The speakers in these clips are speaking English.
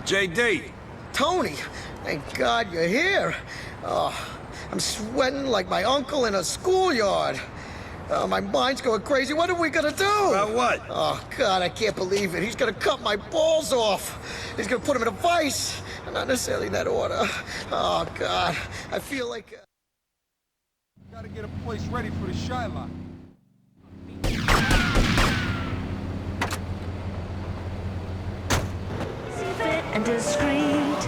JD. Tony, thank God you're here. Oh, I'm sweating like my uncle in a schoolyard. My mind's going crazy. What are we gonna do? About what? Oh, God, I can't believe it. He's gonna cut my balls off. He's gonna put them in a vice. Not necessarily in that order. Oh, God, I feel like... Gotta get a place ready for the Shylock. Fit and discreet.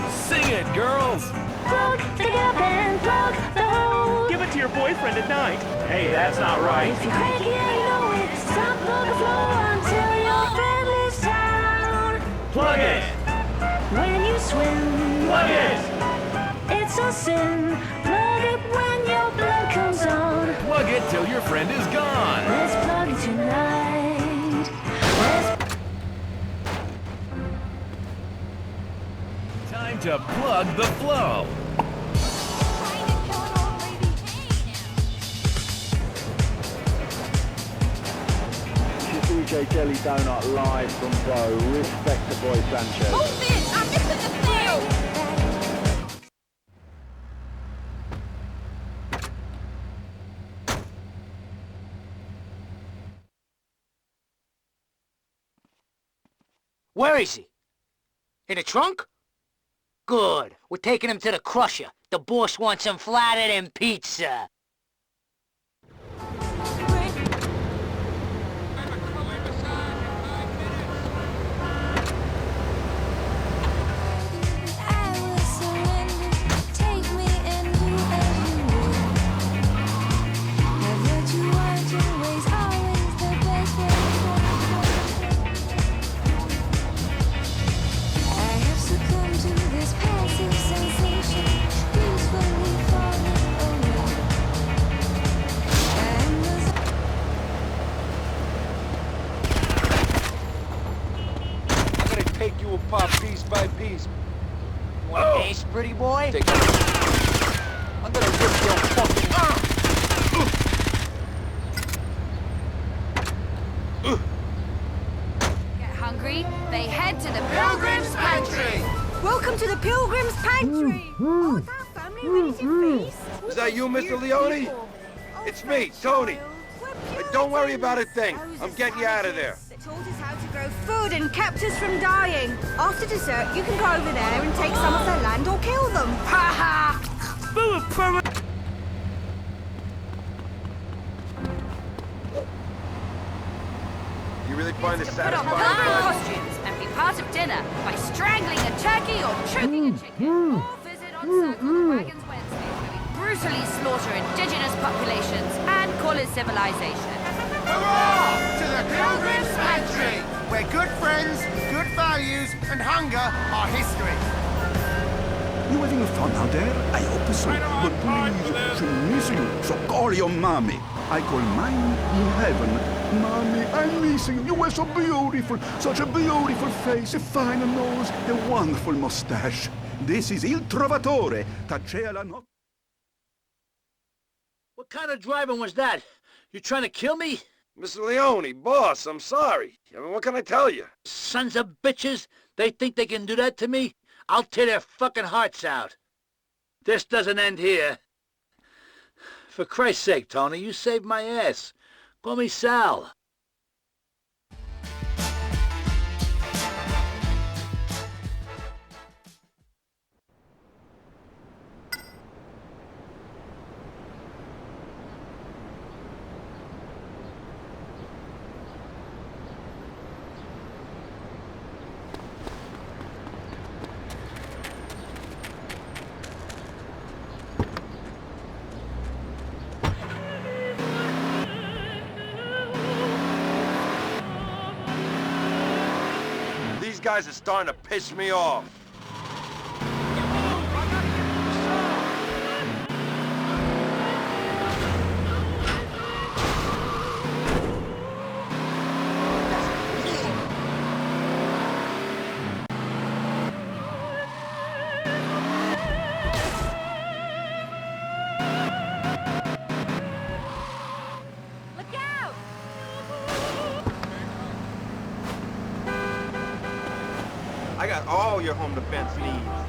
Sing it, girls! Plug the gap and plug the hole. Give it to your boyfriend at night. Hey, that's not right. If you're cranky and you know it, stop, plug the flow until your friend leaves town. Plug it! When you swim, Plug it! it's a sin. Plug it when your blood comes on. Plug it till your friend is gone! Let's plug it tonight. Time to plug the flow! DJ Jelly Donut live from Bo. Respect the boy Sanchez. Move it! I'm missing the field! Where is he? In the trunk? Good. We're taking him to the crusher. The boss wants him flattered in pizza. Take you apart piece by piece. Want taste, pretty boy? Take I'm gonna rip your fucking... Get hungry? They head to the Pilgrim's Pantry! Welcome to the Pilgrim's Pantry! Oh, is our family ready to feast? Is that you, Mr. Leone? It's me, Tony. Don't worry about a thing. I'm getting you out of there. Taught us how to grow food and kept us from dying. After dessert, you can go over there and take some of their land or kill them. Ha ha! You really find this Put on satisfying? pilgrim costumes and be part of dinner by strangling a turkey or choking a chicken. Or visit on Circle Wagons Wednesday, where we brutally slaughter indigenous populations and call it civilization. Hurrah! To the Pilgrim's Pantry, where good friends, good values, and hunger are history. You having fun out there? I hope so. But please, she's missing you, so call your mommy. I call mine in heaven. Mommy, I'm missing you. You were so beautiful. Such a beautiful face, a fine nose, a wonderful mustache. This is Il Trovatore. Tacea la notte. What kind of driving was that? You trying to kill me? Mr. Leone, boss, I'm sorry. I mean, what can I tell you? Sons of bitches! They think they can do that to me? I'll tear their fucking hearts out. This doesn't end here. For Christ's sake, Tony, you saved my ass. Call me Sal. These guys are starting to piss me off. I got all your home defense needs.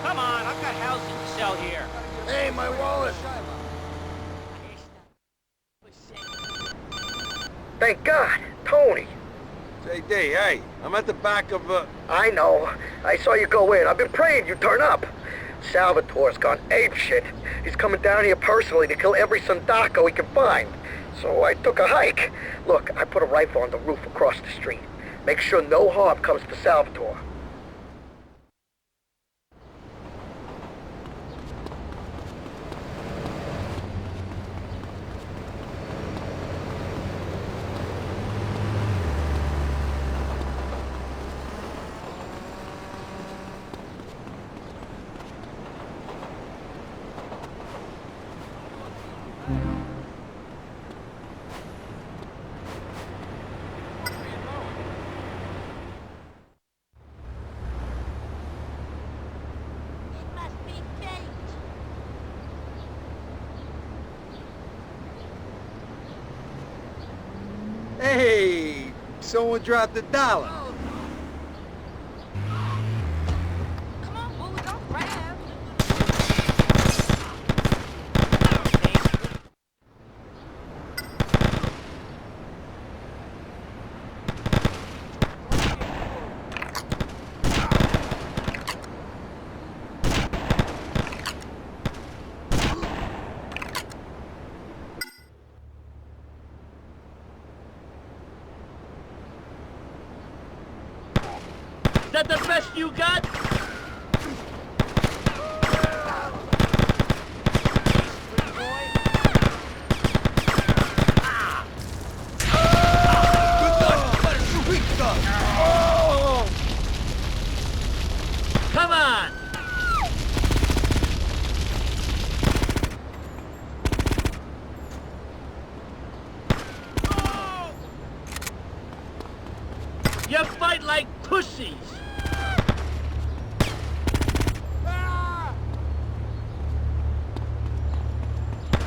Come on, I've got housing to sell here. Hey, my wallet! Thank God, Tony. JD, hey, I'm at the back of, I know. I saw you go in. I've been praying you turn up. Salvatore's gone apeshit. He's coming down here personally to kill every Sandako he can find. So I took a hike. Look, I put a rifle on the roof across the street. Make sure no harm comes to Salvatore. hey, someone dropped $1. Come on, boo, don't grab. Is that the best you got? Come on! You fight like pussies!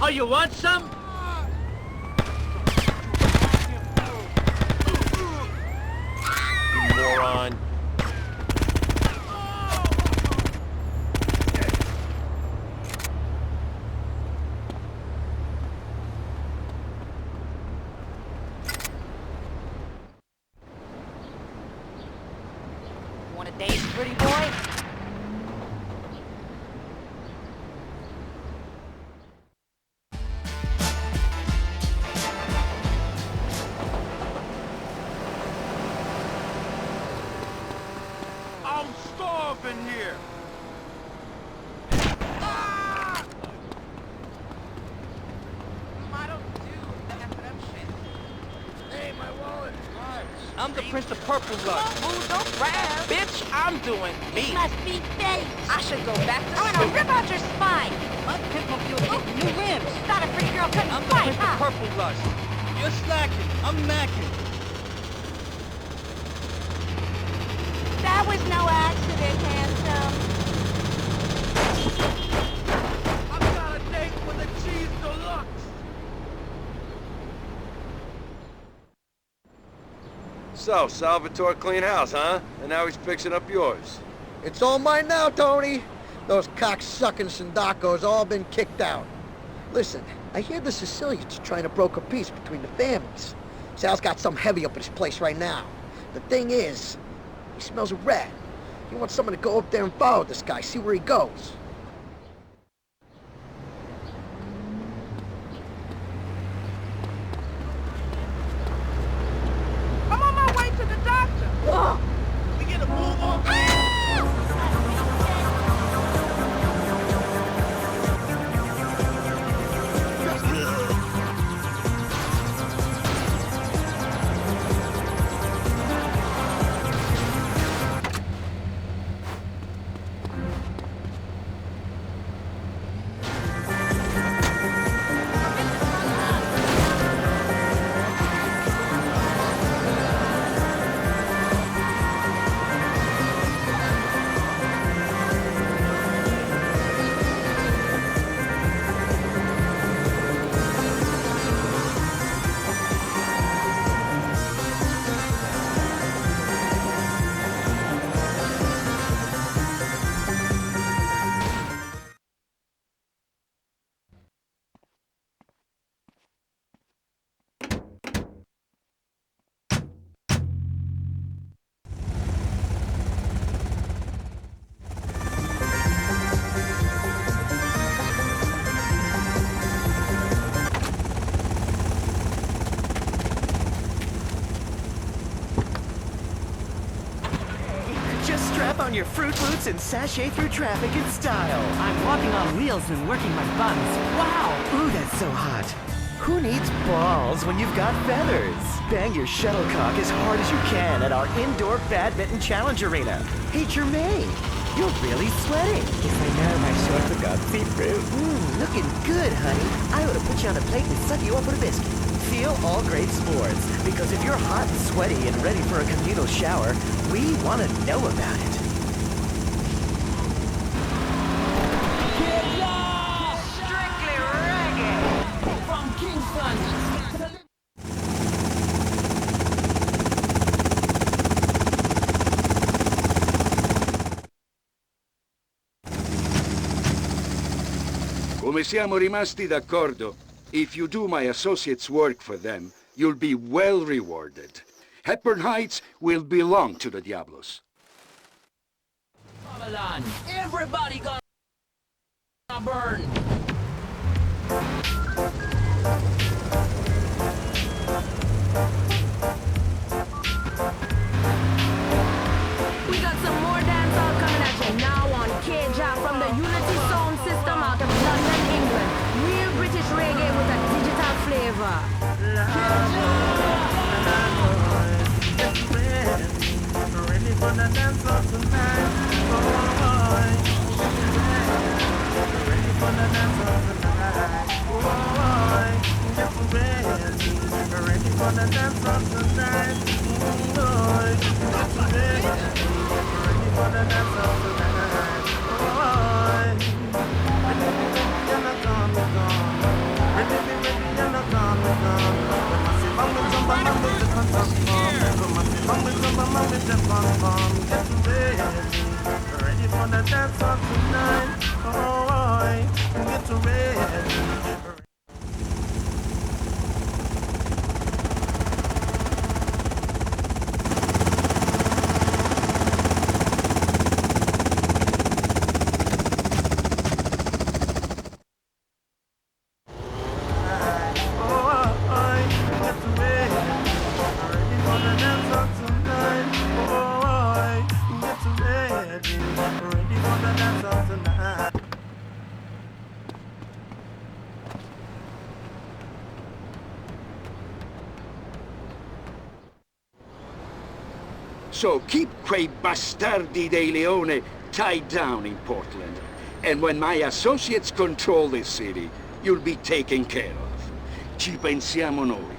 Oh, you want some? You moron. Want a date, pretty boy? I'm starving here. I don't do F&M shit. Hey, my wallet! I'm the Prince of Purple Lust. Boo, don't grab. Bitch, I'm doing me. Must be fake. I should go back to I wanna rip out your spine. Must pimp up your new rims. Thought a pretty girl couldn't I'm the fight, Prince of huh? Purple Lust. You're slacking. I'm macking. That was no accident, handsome. I've got a date with a cheese deluxe. So, Salvatore clean house, huh? And now he's fixing up yours. It's all mine now, Tony. Those cocksucking Sandakos all been kicked out. Listen, I hear the Sicilians are trying to broker peace between the families. Sal's got some heavy up at his place right now. The thing is, he smells a rat. He wants someone to go up there and follow this guy, see where he goes. I'm on my way to the doctor. We get a move on. on your fruit boots and sashay through traffic in style. I'm walking on wheels and working my buns. Wow! Ooh, that's so hot. Who needs balls when you've got feathers? Bang your shuttlecock as hard as you can at our indoor badminton challenge arena. Hey, Jermaine, you're really sweating. If I know my shorts have got see-through. Looking good, honey. I ought to put you on a plate and suck you up with a biscuit. Feel all great sports, because if you're hot and sweaty and ready for a communal shower, we want to know about it. Strictly reggae from Kingston. Come siamo rimasti d'accordo, if you do my associates' work for them, you'll be well rewarded. Hepburn Heights will belong to the Diablos. Babylon, everybody gonna burn. We got some more dancehall coming at you now on K-Job from the Unity Sound System out of London, England. Real British reggae with a digital flavor. Ready for the dance floor tonight. Ready for the dance floor tonight. Get ready. Ready for the dance floor tonight. Get ready. Ready for the dance floor tonight. Ready, you're not gone, we're gone. Ready, you're not gone, we're gone. Ready for the dance of tonight. Oh, get ready. So keep quei bastardi dei Leone tied down in Portland. And when my associates control this city, you'll be taken care of. Ci pensiamo noi.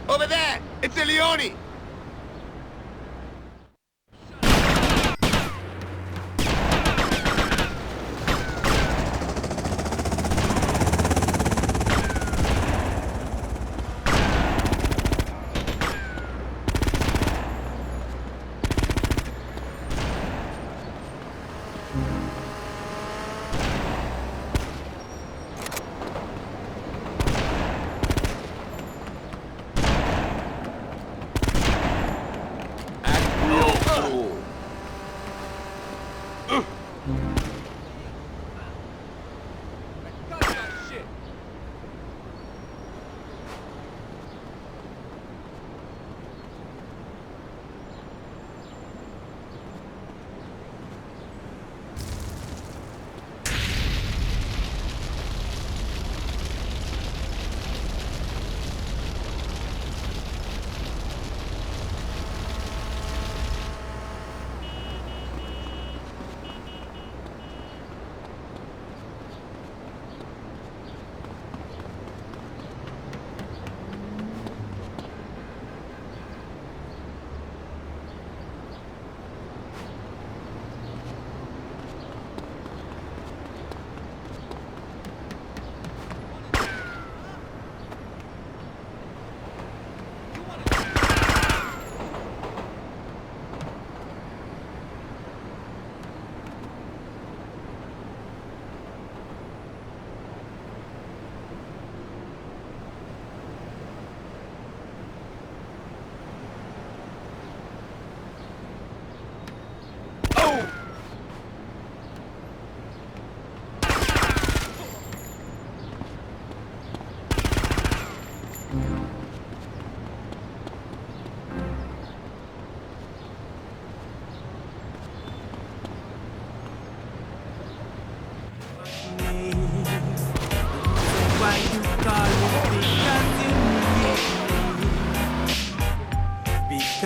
Over there! It's the Leone!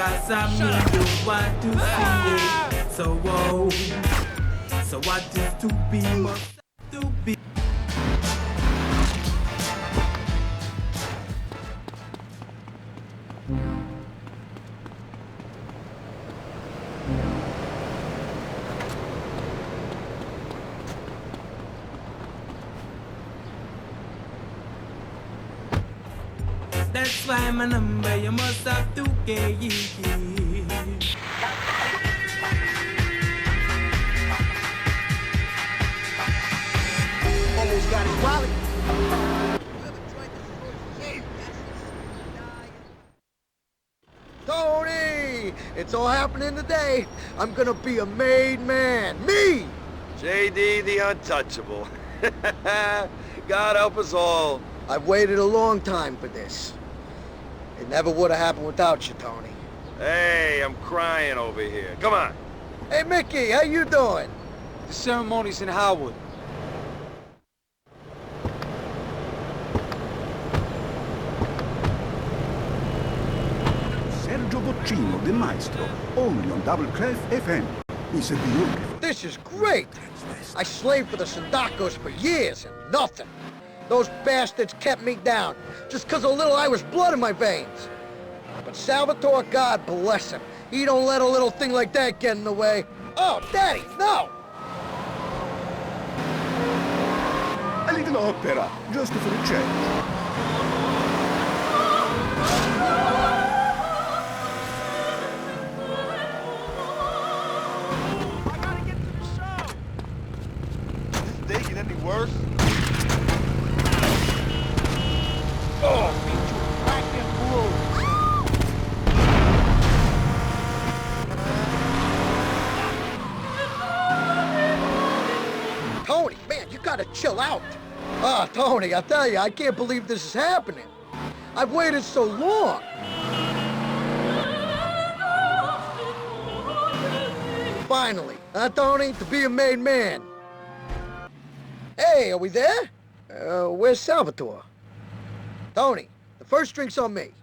'cause I mean you want to see it. So whoa, so what is to be must to be. That's why my number you must have to get. Almost got his wallet. Tony! It's all happening today. I'm gonna be a made man. Me! JD the Untouchable. God help us all. I've waited a long time for this. It never would have happened without you, Tony. Hey, I'm crying over here. Come on. Hey, Mickey, how you doing? The ceremony's in Howard. Sergio Boccino, the maestro, only on Double Clef FM. It's a beautiful. This is great! I slaved for the Sindacos for years and nothing. Those bastards kept me down, just 'cause a little Irish blood in my veins. But Salvatore, God bless him, he don't let a little thing like that get in the way. Oh, Daddy, no! A little opera, just for a change. Any worse? Oh, beat you black and blue. Tony, man, you gotta chill out. Ah, Tony, I tell you, I can't believe this is happening. I've waited so long. Finally, huh, Tony, to be a made man. Hey, are we there? Where's Salvatore? Tony, the first drink's on me.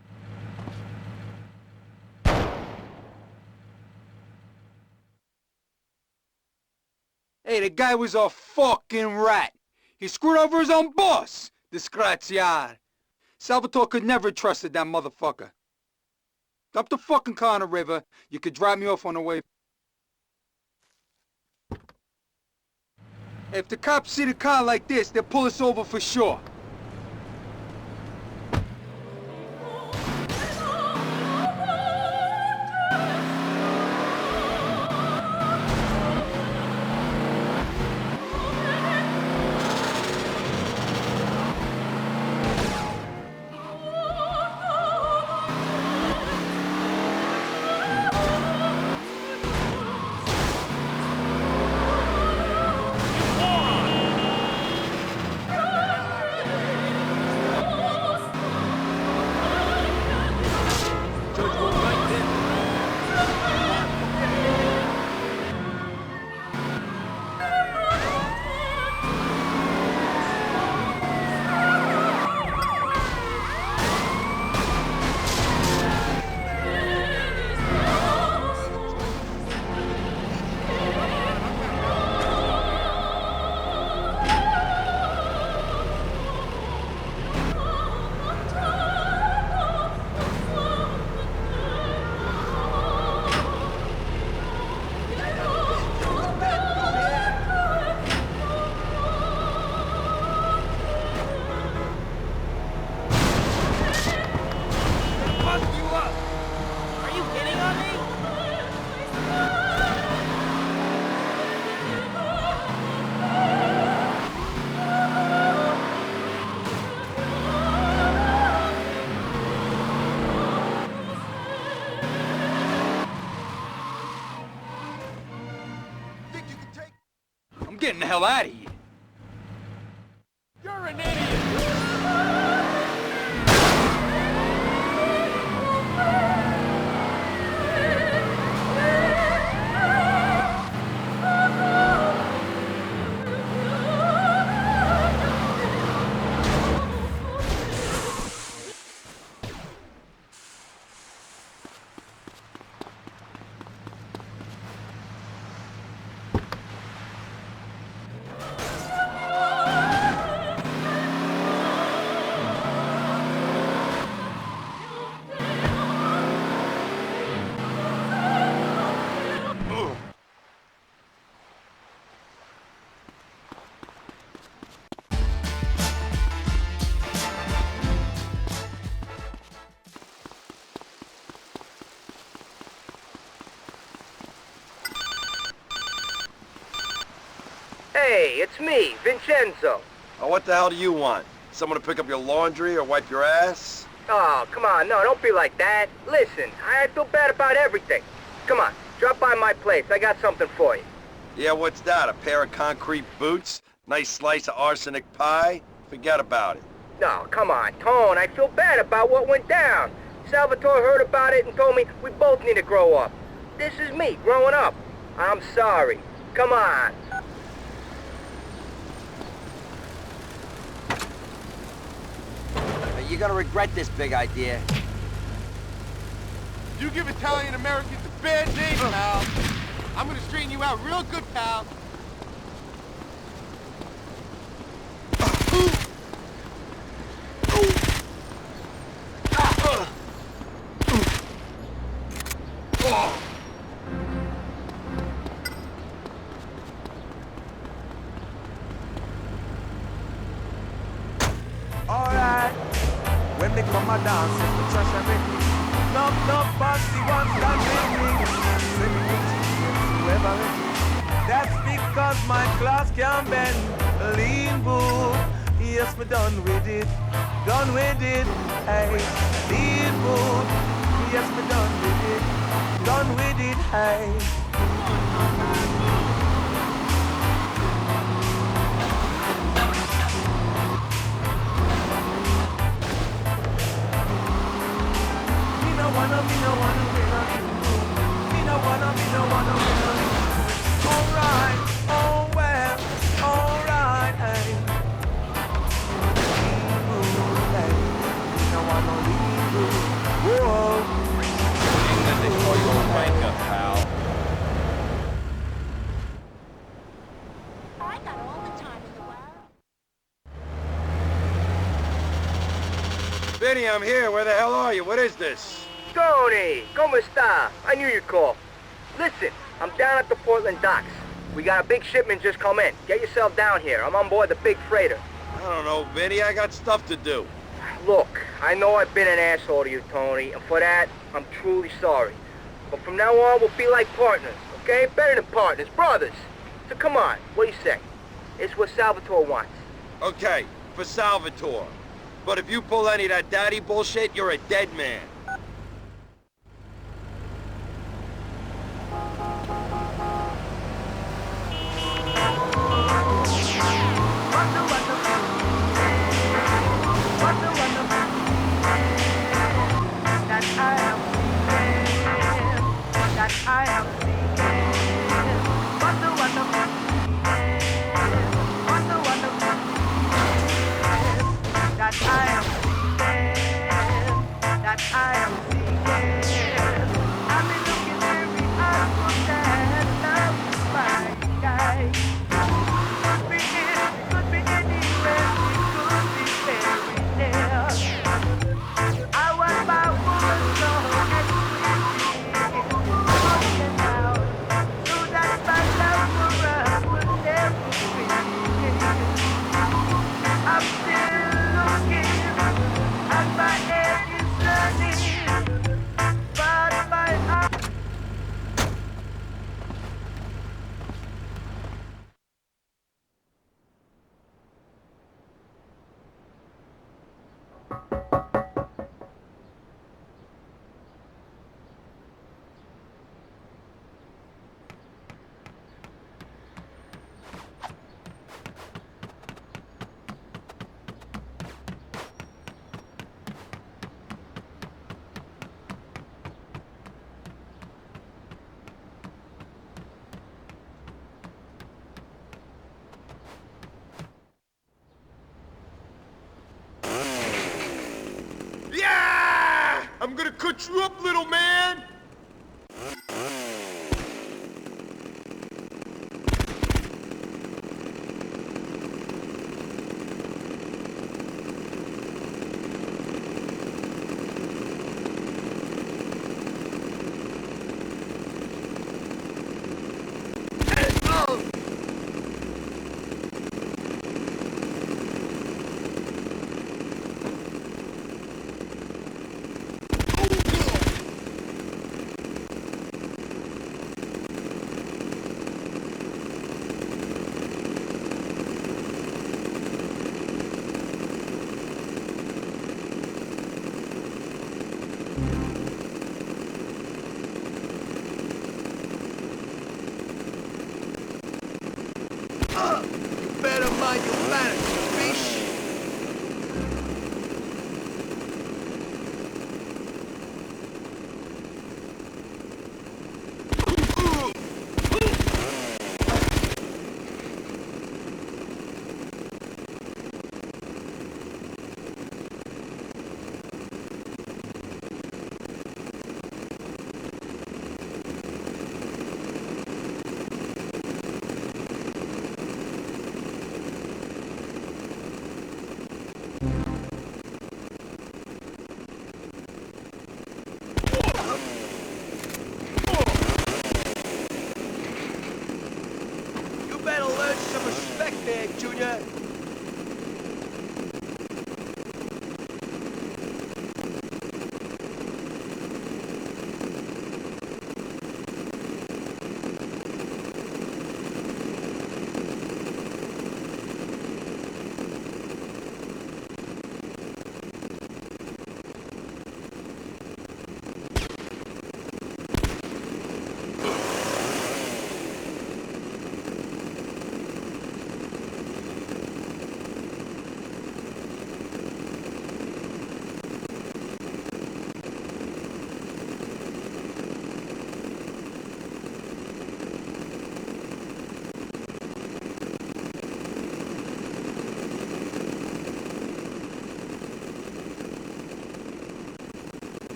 Hey, the guy was a fucking rat. He screwed over his own boss. Disgraziad. Salvatore could never have trusted that motherfucker. Dump the fucking car in the river. You could drop me off on the way. If the cops see the car like this, they'll pull us over for sure. I'm getting the hell out of here. You're an idiot! Hey, it's me, Vincenzo. Oh, what the hell do you want? Someone to pick up your laundry or wipe your ass? Oh, come on, no, don't be like that. Listen, I feel bad about everything. Come on, drop by my place. I got something for you. Yeah, what's that? A pair of concrete boots? Nice slice of arsenic pie? Forget about it. No, come on, Tone, I feel bad about what went down. Salvatore heard about it and told me we both need to grow up. This is me, growing up. I'm sorry. Come on. You're gonna regret this big idea. You give Italian Americans a bad name, pal. I'm gonna straighten you out real good, pal. Alright, when they come a dance, it's the trash and ready. No, bossy ones done with me. Send me to whoever ready. That's because my class can bend. Lean boot, yes, me done with it. Done with it, hey. Lean boot, yes, me done with it. Done with it, hey. Alright, oh well, alright, hey. England, they call you a wanker, pal. I got all the time in the world. Vinny, I'm here. Where the hell are you? What is this? Tony, ¿cómo está? I knew you'd call. Listen, I'm down at the Portland docks. We got a big shipment just come in. Get yourself down here. I'm on board the big freighter. I don't know, Vinny. I got stuff to do. Look, I know I've been an asshole to you, Tony, and for that, I'm truly sorry. But from now on, we'll be like partners, okay? Better than partners, brothers. So come on, what do you say? It's what Salvatore wants. Okay, for Salvatore. But if you pull any of that daddy bullshit, you're a dead man. I'm gonna cut you up, little man! mind your manners, you fish! Junior.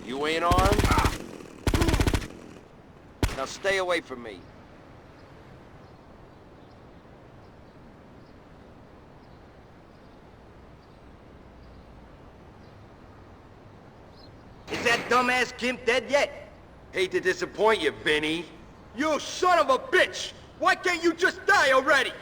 You ain't armed? Now stay away from me. Is that dumbass Gimp dead yet? Hate to disappoint you, Vinny. You son of a bitch! Why can't you just die already?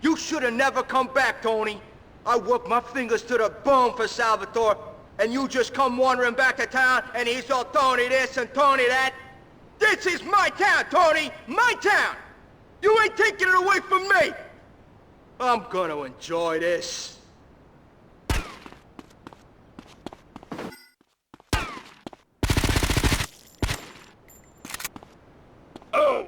You should have never come back, Tony. I worked my fingers to the bone for Salvatore, and you just come wandering back to town, and he's all Tony this and Tony that. This is my town, Tony! My town! You ain't taking it away from me! I'm gonna enjoy this. Oh!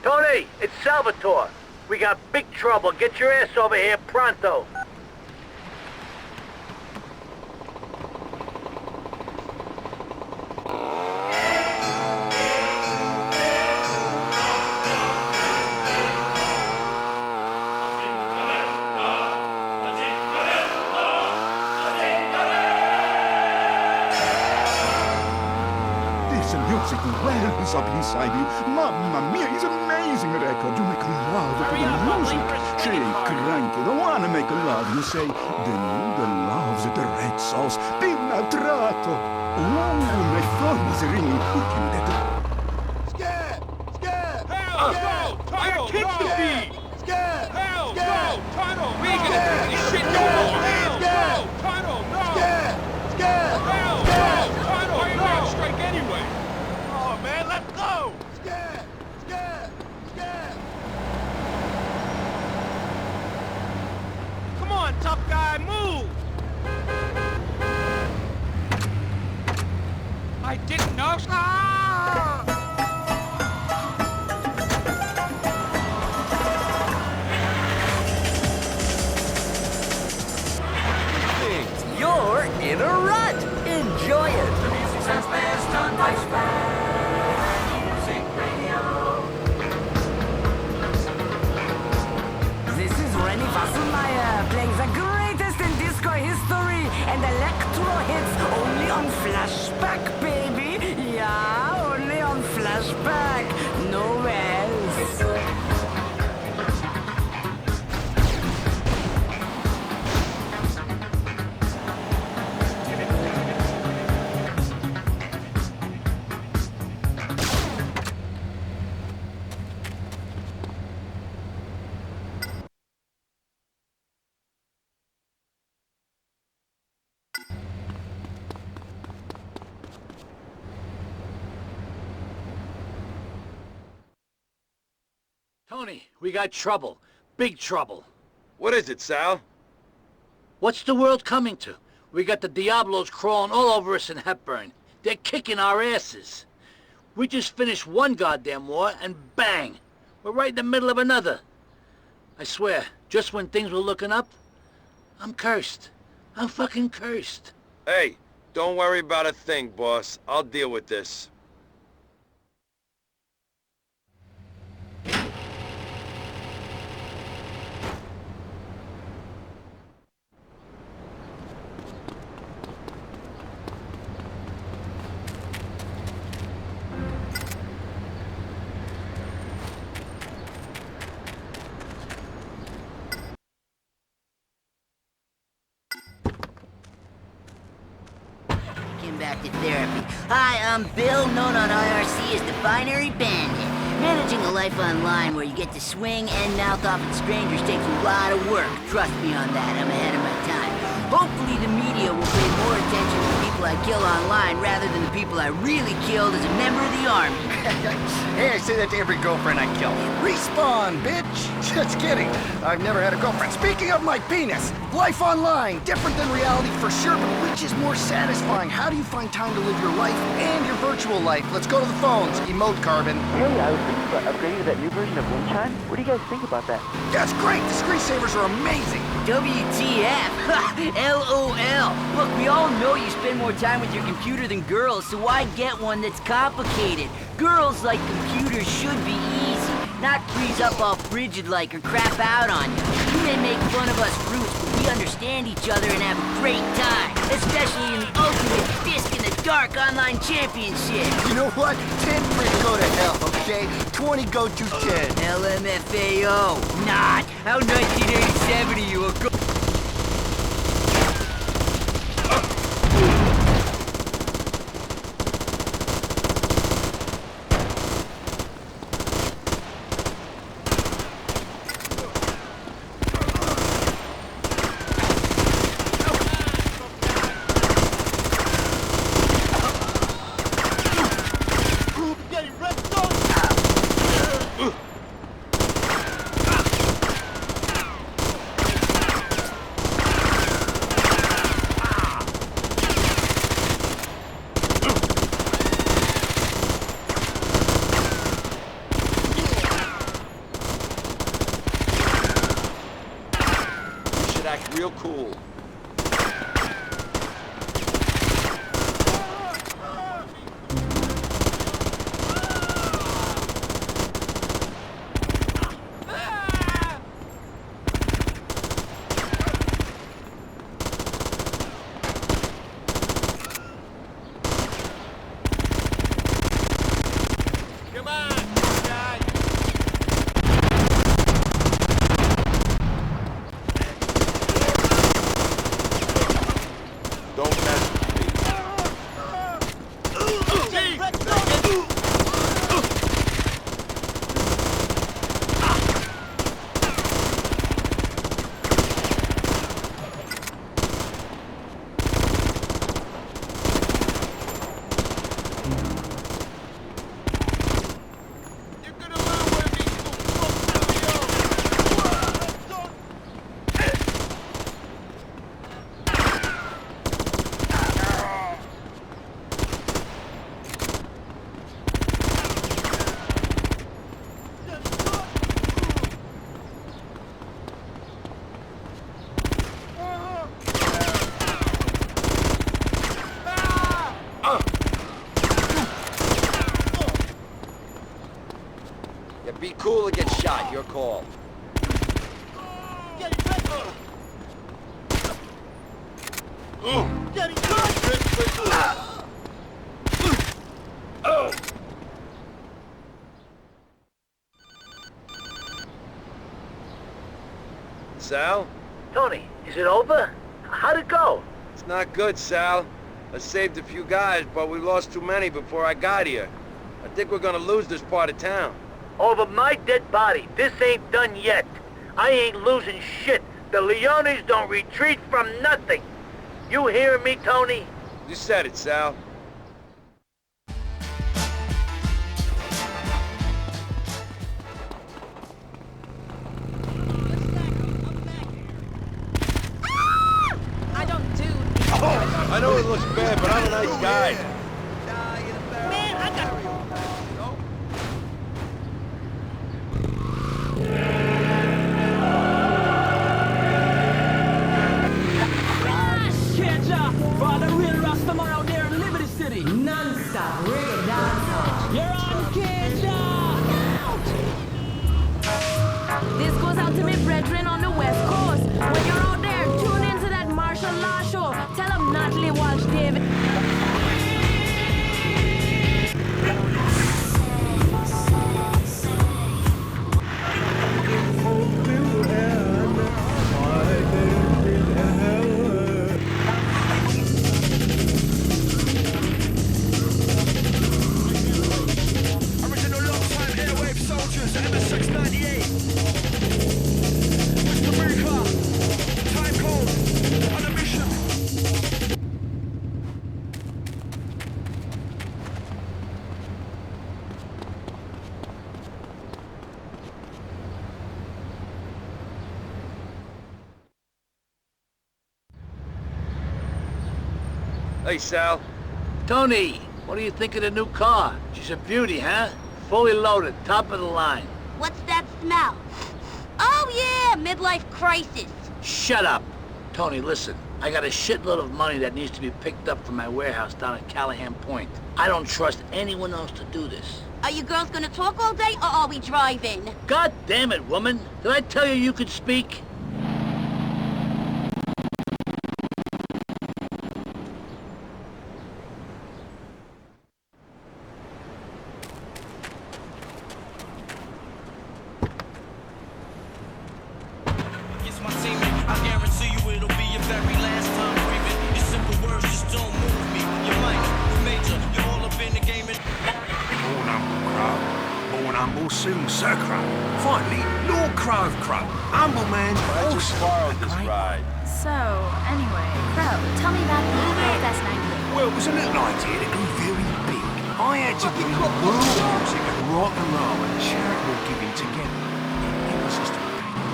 Tony, it's Salvatore. We got big trouble. Get your ass over here pronto. This music wells up inside you. Mamma mia, it's amazing record. You make love to the music. Shake, crank it. I wanna make love. You say, the noodle loves the red sauce. Ben attrato. my phone was ringing. We can better. Scared! Scared! Hell no! Tunnel, no! Scared! Hell Scared! no! Tunnel! We ain't gonna do this shit no more! Hell no! Tunnel, no! Scared! Scared! Hell no! Tunnel, why are you on strike anyway? Oh, man, let's go! Scared! Scared! Scared! Come on, tough guy, move! I didn't know. You're in a rut. Enjoy it. The music sounds best on Letsplay. Music radio. This is Renny Wassermeyer playing the greatest in disco history and electro hits only on flashback, baby. Yeah, only on flashback. Nowhere else. Tony, we got trouble. Big trouble. What is it, Sal? What's the world coming to? We got the Diablos crawling all over us in Hepburn. They're kicking our asses. We just finished one goddamn war, and bang! We're right in the middle of another. I swear, just when things were looking up, I'm cursed. I'm fucking cursed. Hey, don't worry about a thing, boss. I'll deal with this. Back to therapy. Hi, I'm Bill, known on IRC as the Binary Bandit. Managing a life online where you get to swing and mouth off at strangers takes a lot of work. Trust me on that, I'm ahead of my time. Hopefully the media will pay more attention to the people I kill online rather than the people I really killed as a member of the army. Hey, I say that to every girlfriend I kill. Respawn, bitch! Just kidding. I've never had a girlfriend. Speaking of my penis, life online, different than reality for sure, but which is more satisfying? How do you find time to live your life and your virtual life? Let's go to the phones. Emote Carbon. Hey, I was thinking about upgrading to that new version of Windchime. What do you guys think about that? That's great! The screensavers are amazing! WTF? LOL. Look, we all know you spend more time with your computer than girls, so why get one that's complicated? Girls like computers should be easy, not freeze up all frigid like or crap out on you. You may make fun of us brutes, but we understand each other and have a great time, especially in the ultimate disc in the dark online championship. You know what? 10 free go to hell, okay? 20 go to 10. LMFAO. Not. How 1987 are you? Act real cool. Jack, your call. Sal? Tony, is it over? How'd it go? It's not good, Sal. I saved a few guys, but we lost too many before I got here. I think we're gonna lose this part of town. Over my dead body. This ain't done yet. I ain't losing shit. The Leones don't retreat from nothing. You hearing me, Tony? You said it, Sal. I don't do... I know it looks bad, but I'm a nice guy. Man, I got... Catch up for the real Rastaman out there in Liberty City. Non-stop reggae dancehall. You're on Catch Up. This goes out to me brethren on the West Coast. When you're out there, tune into that Martial Law show. Tell them Natalie Walsh David. Original long-time airwave soldiers at MS698. Mr. America, time code, on a mission. Hey, Sal. Tony, what do you think of the new car? She's a beauty, huh? Fully loaded, top of the line. What's that smell? Oh yeah, midlife crisis. Shut up. Tony, listen. I got a shitload of money that needs to be picked up from my warehouse down at Callahan Point. I don't trust anyone else to do this. Are you girls gonna talk all day, or are we driving? God damn it, woman. Did I tell you you could speak? It's my teammate. I guarantee you it'll be your very last time breathing. Your simple words just don't move me. You're minor, you're major, you're all up in the game. Born humble crow, born humble, soon Sir Crow. Finally, Lord Crow of Crow. Humble man, I just borrowed this ride. So, anyway, Crow, tell me about the AFS 98. Well, it was a little idea that grew very big. I had to bring the world music and rock and roll and charitable giving together. It was just a package.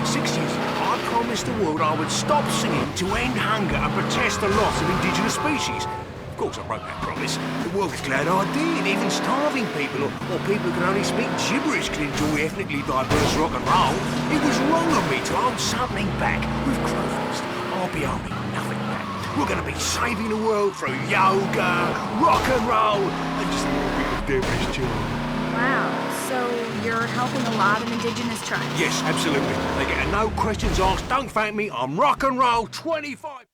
6 years ago, I promised the world I would stop singing to end hunger and protest the loss of indigenous species. Of course, I broke that promise. The world is glad I did. Even starving people or people who can only speak gibberish can enjoy ethnically diverse rock and roll. It was wrong of me to hold something back. With Crowfest, I'll be holding nothing back. We're going to be saving the world through yoga, rock and roll, and just a little bit of devilish chill. Wow, so you're helping a lot of indigenous tribes? Yes, absolutely. They get a no questions asked, don't thank me, I'm rock and roll 25.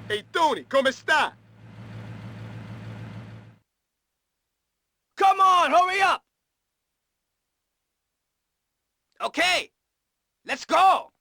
Hey, Tony, ¿cómo está? Come on, hurry up! Okay, let's go!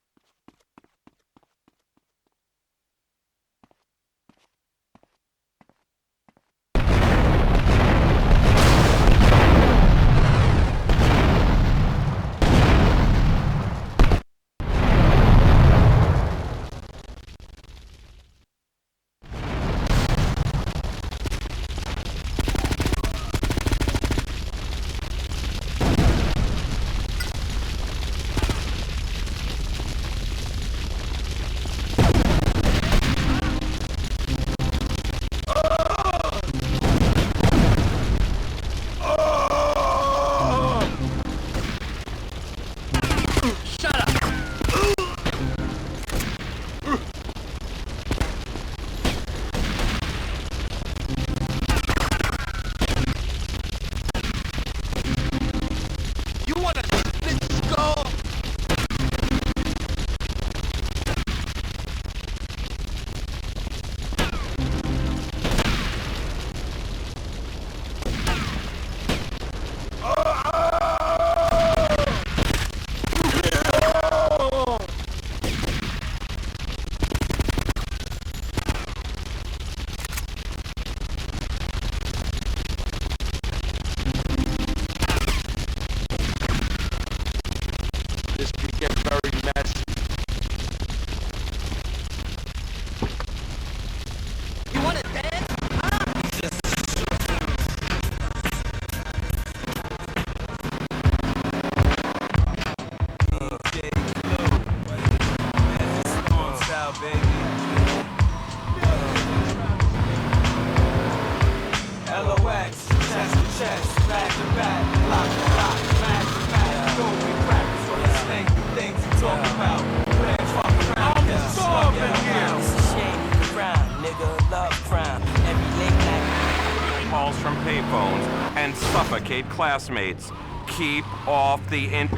provocate classmates. Keep off the in...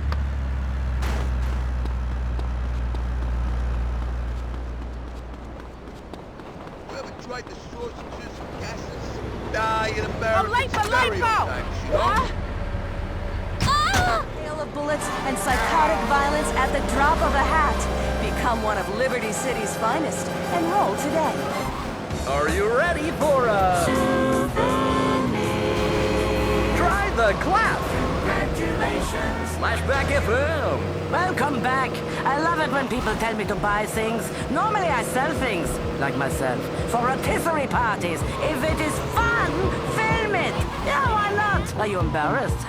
Whoever tried the sausages, gases, die in American Lipo! stereotypes, you know? Hail of bullets and psychotic violence at the drop of a hat. Become one of Liberty City's finest. Enroll today. Are you ready for a... Try the clap! Congratulations! Flashback FM! Welcome back. I love it when people tell me to buy things. Normally I sell things, like myself, for rotisserie parties. If it is fun, film it. Yeah, why not? Are you embarrassed?